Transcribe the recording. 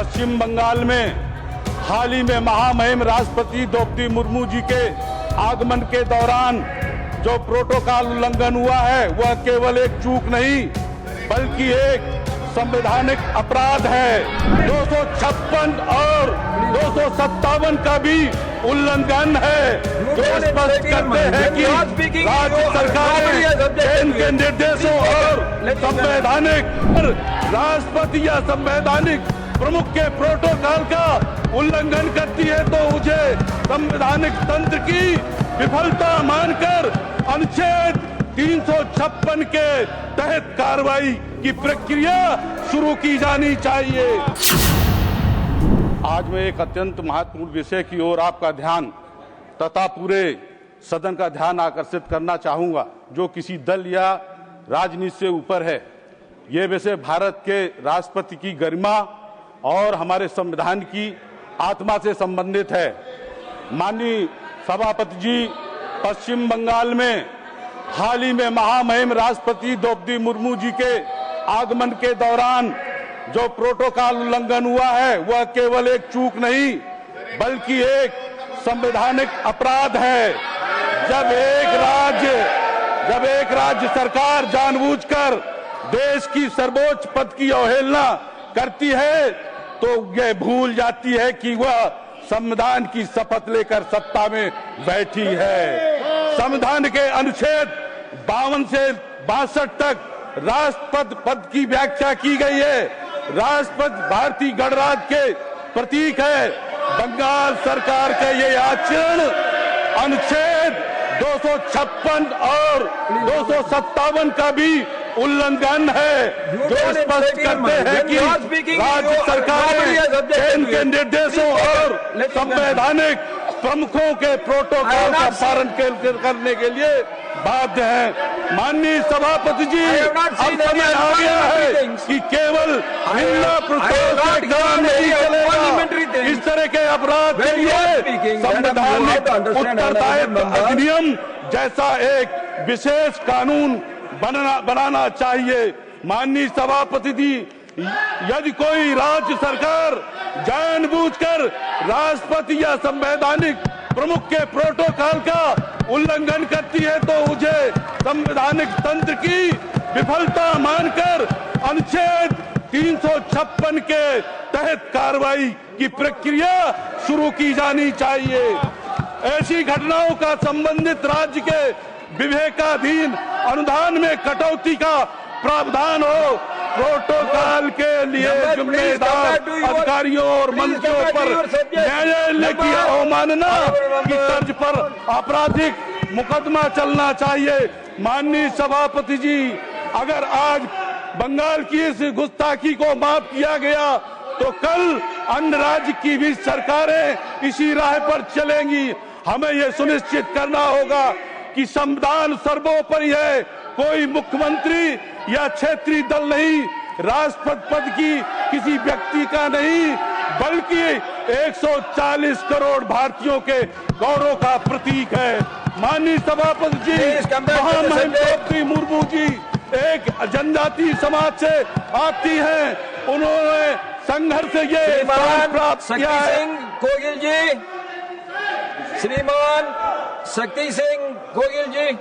पश्चिम बंगाल में हाल ही में महामहिम राष्ट्रपति द्रौपदी मुर्मू जी के आगमन के दौरान जो प्रोटोकॉल उल्लंघन हुआ है वह केवल एक चूक नहीं बल्कि एक संवैधानिक अपराध है। 256 और 257 का भी उल्लंघन है, जो स्पष्ट करते हैं कि राज्य सरकारें केंद्र के निर्देशों और संवैधानिक राष्ट्रपति या संवैधानिक प्रमुख के प्रोटोकॉल का उल्लंघन करती है तो उसे संवैधानिक तंत्र की विफलता मानकर अनुच्छेद 356 के तहत कार्रवाई की प्रक्रिया शुरू की जानी चाहिए। आज मैं एक अत्यंत महत्वपूर्ण विषय की ओर आपका ध्यान तथा पूरे सदन का ध्यान आकर्षित करना चाहूंगा, जो किसी दल या राजनीति से ऊपर है। ये विषय भारत के राष्ट्रपति की गरिमा और हमारे संविधान की आत्मा से संबंधित है। माननीय सभापति जी, पश्चिम बंगाल में हाल ही में महामहिम राष्ट्रपति द्रौपदी मुर्मू जी के आगमन के दौरान जो प्रोटोकॉल उल्लंघन हुआ है वह केवल एक चूक नहीं बल्कि एक संवैधानिक अपराध है। जब एक राज्य सरकार जानबूझकर देश की सर्वोच्च पद की अवहेलना करती है तो यह भूल जाती है कि वह संविधान की शपथ लेकर सत्ता में बैठी है। संविधान के अनुच्छेद 52 से 62 तक राष्ट्रपति पद की व्याख्या की गई है। राष्ट्रपति भारतीय गणराज्य के प्रतीक है। बंगाल सरकार का ये आचरण अनुच्छेद 256 और 257 का भी उल्लंघन है, जो स्पष्ट करते हैं कि राज्य सरकारें केंद्र के निर्देशों और संवैधानिक प्रमुखों के प्रोटोकॉल का पालन करने के लिए बाध्य हैं। माननीय सभापति जी, अब समय आ गया है कि केवल निंदा प्रस्ताव से काम नहीं चलेगा। इस तरह के अपराध के लिए संवैधानिक उत्तरदायित्व अधिनियम जैसा एक विशेष कानून बनाना चाहिए। माननीय सभापति जी, यदि कोई राज्य सरकार जानबूझकर राष्ट्रपति या संवैधानिक प्रमुख के प्रोटोकॉल का उल्लंघन करती है तो उसे संवैधानिक तंत्र की विफलता मानकर अनुच्छेद 356 के तहत कार्रवाई की प्रक्रिया शुरू की जानी चाहिए। ऐसी घटनाओं का संबंधित राज्य के विवेकाधीन अनुदान में कटौती का प्रावधान हो। प्रोटोकॉल के लिए जिम्मेदार अधिकारियों और मंत्रियों पर न्यायालय की अवमानना की तर्ज पर आपराधिक मुकदमा चलना चाहिए। माननीय सभापति जी, अगर आज बंगाल की इस गुस्ताखी को माफ किया गया तो कल अन्य राज्य की भी सरकारें इसी राह पर चलेंगी। हमें यह सुनिश्चित करना होगा कि संविधान सर्वोपरि है। कोई मुख्यमंत्री या क्षेत्रीय दल नहीं, राष्ट्रपति पद की किसी व्यक्ति का नहीं, बल्कि 140 करोड़ भारतीयों के गौरव का प्रतीक है। माननीय सभापति जी, महामहिम द्रौपदी मुर्मू जी एक जनजातीय समाज से आती हैं। उन्होंने संघर्ष से ये प्राप्त किया है। गोगिल जी, श्रीमान शक्ति सिंह गोगिल जी।